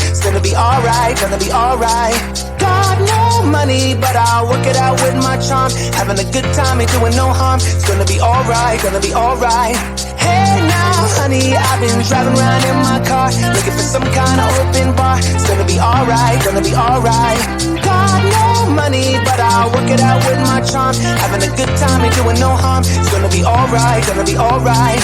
It's gonna be alright, gonna be alright. Got no money, but I'll work it out with my charm. Having a good time, ain't doing no harm. It's gonna be alright, gonna be alright. Hey now, honey, I've been driving around in my car, looking for some kind of open bar. It's gonna be alright, gonna be alright. Got no money, but I'll work it out with my charm. Having a good time, ain't doing no harm. It's gonna be alright, gonna be alright.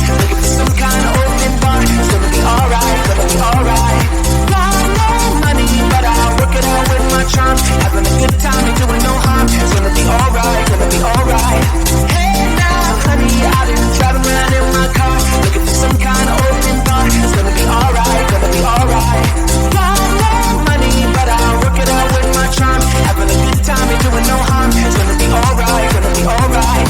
Looking for some kind of open bar. It's gonna be alright, gonna be alright. Got no money, but I'll work it out with my charm. Having a good time, ain't doing no harm. It's gonna be alright, gonna be alright. Hey now, honey, I've been driving around in my car, looking for some kind of open bar. It's gonna be alright, gonna be alright. Got no money, but I'll work it out with my charm. Having a good time, ain't doing no harm. It's gonna be alright, gonna be alright.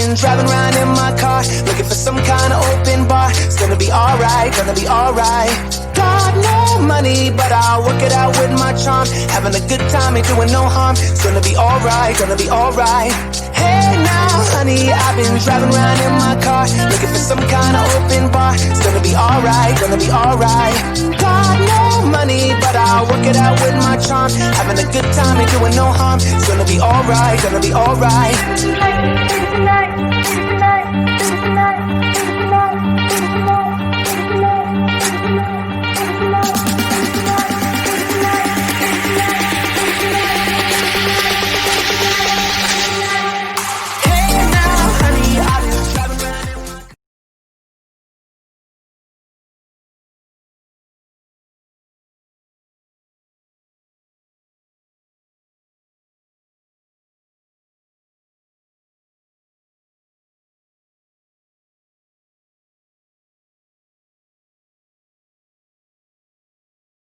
been driving around in my car, looking for some kind of open bar. It's gonna be alright, gonna be alright. Got no money, but I'll work it out with my charm. Having a good time, ain't doing no harm. It's gonna be alright, gonna be alright. Hey now, honey, I've been driving around in my car, looking for some kind of open bar. It's gonna be alright, gonna be alright. Got no money, but I'll work it out with my charm. Having a good time, ain't doing no harm. It's gonna be alright, gonna be alright.